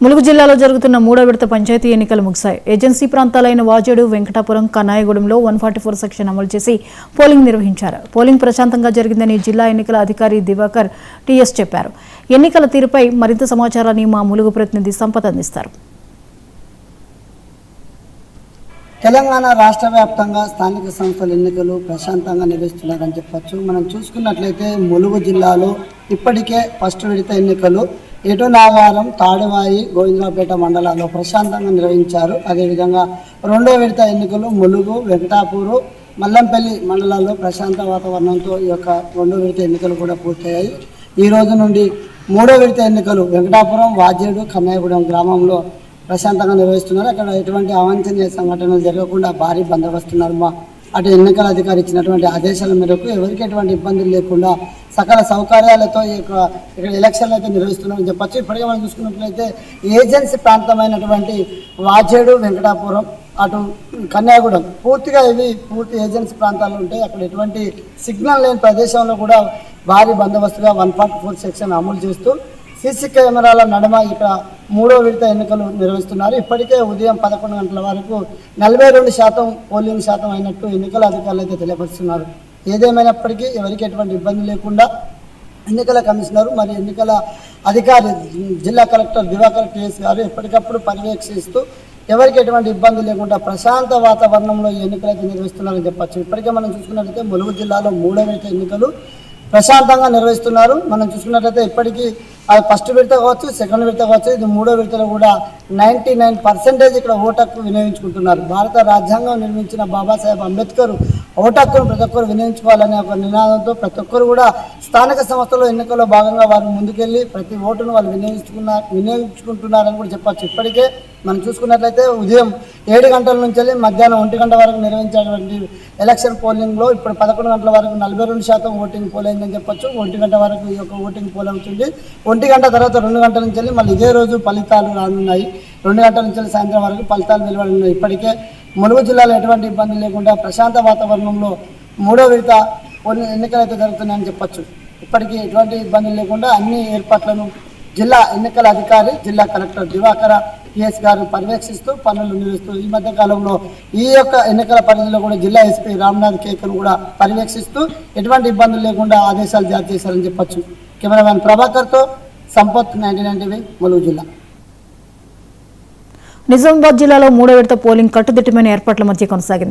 ములుగు జిల్లాలో జరుగుతున్న మూడో విడత పంచాయతీ ఎన్నికలు ముగిశాయి. ఏజెన్సీ ప్రాంతాలైన వాజేడు, వెంకటాపురం, కన్నాయగూడెంలో 144 సెక్షన్ అమలు చేసి పోలింగ్ నిర్వహించారు. పోలింగ్ ప్రశాంతంగా జరిగిందని జిల్లా ఎన్నికల అధికారి దివాకర్ టీఎస్ చెప్పారు. ఎన్నికల తీరుపై మరింత సమాచారాన్ని మా ములుగు ప్రతినిధి సంపత్ అందిస్తారు. తెలంగాణ రాష్ట్ర వ్యాప్తంగా స్థానిక సంస్థల ఎన్నికలు ప్రశాంతంగా నిర్వహిస్తున్నారని చెప్పచ్చు. మనం చూసుకున్నట్లయితే ములుగు జిల్లాలో ఇప్పటికే ఫస్ట్ విడత ఎన్నికలు ఎటునాగారం, తాడువాయి, గోవిందరావుపేట మండలాల్లో ప్రశాంతంగా నిర్వహించారు. అదేవిధంగా రెండో విడత ఎన్నికలు ములుగు, వెంకటాపూరు, మల్లంపల్లి మండలాల్లో ప్రశాంత వాతావరణంతో ఈ యొక్క రెండో విడత ఎన్నికలు కూడా పూర్తయ్యాయి. ఈ రోజు నుండి మూడో విడత ఎన్నికలు వెంకటాపురం, వాజేడు, కన్నాయగూడెం గ్రామంలో ప్రశాంతంగా నిర్వహిస్తున్నారు. అక్కడ ఎటువంటి అవాంఛనీయ సంఘటనలు జరగకుండా భారీ బందోబస్తున్నారు. అటు ఎన్నికల అధికారి ఇచ్చినటువంటి ఆదేశాల మేరకు ఎవరికి ఎటువంటి ఇబ్బందులు లేకుండా సకల సౌకర్యాలతో ఇక్కడ ఎలక్షన్లు అయితే నిర్వహిస్తున్నారని చెప్పచ్చు. ఇప్పటికే మనం చూసుకున్నట్లయితే ఏజెన్సీ ప్రాంతమైనటువంటి వాజేడు, వెంకటాపురం, అటు కన్యాగూడెం పూర్తిగా ఇవి పూర్తి ఏజెన్సీ ప్రాంతాలు ఉంటాయి. అక్కడ ఎటువంటి సిగ్నల్ లేని ప్రదేశంలో కూడా భారీ బందోబస్తుగా 144 సెక్షన్ అమలు చేస్తూ సీసీ కెమెరాల నడుమ ఇక్కడ మూడో విడత ఎన్నికలు నిర్వహిస్తున్నారు. ఇప్పటికే ఉదయం 11 గంటల వరకు 42% పోలింగ్ శాతం అయినట్టు ఎన్నికల అధికారులు అయితే తెలియపరుస్తున్నారు. ఏదేమైనప్పటికీ ఎవరికి ఎటువంటి ఇబ్బంది లేకుండా ఎన్నికల కమిషనర్ మరి ఎన్నికల అధికారి జిల్లా కలెక్టర్ దివాకర్ టీఎస్ గారు ఎప్పటికప్పుడు పర్యవేక్షిస్తూ ఎవరికి ఎటువంటి ఇబ్బంది లేకుండా ప్రశాంత వాతావరణంలో ఈ ఎన్నికలు అయితే నిర్వహిస్తున్నారని చెప్పచ్చు. ఇప్పటికే మనం చూసుకున్నట్లయితే ములుగు జిల్లాలో మూడో విడత ఎన్నికలు ప్రశాంతంగా నిర్వహిస్తున్నారు. మనం చూసుకున్నట్లయితే ఇప్పటికీ అది ఫస్ట్ విడత కావచ్చు, సెకండ్ విడత కావచ్చు, ఇది మూడో విడతలో కూడా 99% ఇక్కడ ఓటు వినియోగించుకుంటున్నారు. భారత రాజ్యాంగం నిర్మించిన బాబాసాహెబ్ అంబేద్కర్ ఓటు హక్కును ప్రతి ఒక్కరు వినియోగించుకోవాలనే ఒక నినాదంతో ప్రతి ఒక్కరు కూడా స్థానిక సంస్థల ఎన్నికల్లో భాగంగా వారు ముందుకెళ్ళి ప్రతి ఓటును వాళ్ళు వినియోగించుకుంటున్నారని కూడా చెప్పచ్చు. ఇప్పటికే మనం చూసుకున్నట్లయితే ఉదయం 7 గంటల నుంచి వెళ్ళి మధ్యాహ్నం 1 గంట వరకు నిర్వహించేటువంటి ఎలక్షన్ పోలింగ్లో ఇప్పుడు 11 గంటల వరకు 42% ఓటింగ్ పోల్ అయిందని చెప్పచ్చు. 1 గంట వరకు ఈ యొక్క ఓటింగ్ పోల్ అవుతుంది. 1 గంట తర్వాత 2 గంటల నుంచి వెళ్ళి మళ్ళీ ఇదే రోజు ఫలితాలు రానున్నాయి. 2 గంటల నుంచి వెళ్ళి సాయంత్రం వరకు ఫలితాలు వెలువడున్నాయి. ఇప్పటికే ములుగు జిల్లాలో ఎటువంటి ఇబ్బంది లేకుండా ప్రశాంత వాతావరణంలో మూడో విడత ఎన్నికలు అయితే జరుగుతున్నాయని చెప్పచ్చు. ఇప్పటికీ ఎటువంటి ఇబ్బందులు లేకుండా అన్ని ఏర్పాట్లను జిల్లా ఎన్నికల అధికారి జిల్లా కలెక్టర్ దివాకర టీఎస్ గారు పర్యవేక్షిస్తూ పనులు నిర్వహిస్తూ ఈ మధ్య కాలంలో ఈ యొక్క ఎన్నికల పరిధిలో కూడా జిల్లా ఎస్పీ రామ్నాథ్ కేకను కూడా పర్యవేక్షిస్తూ ఎటువంటి ఇబ్బందులు లేకుండా ఆదేశాలు జారీ చేశారని చెప్పచ్చు. కెమెరామ్యాన్ ప్రభాకర్తో సంపత్, 99 టీవీ, ములుగు జిల్లా. నిజామాబాద్ జిల్లాలో మూడో విడత పోలింగ్ కట్టుదిట్టమైన ఏర్పాట్ల మధ్య కొనసాగింది.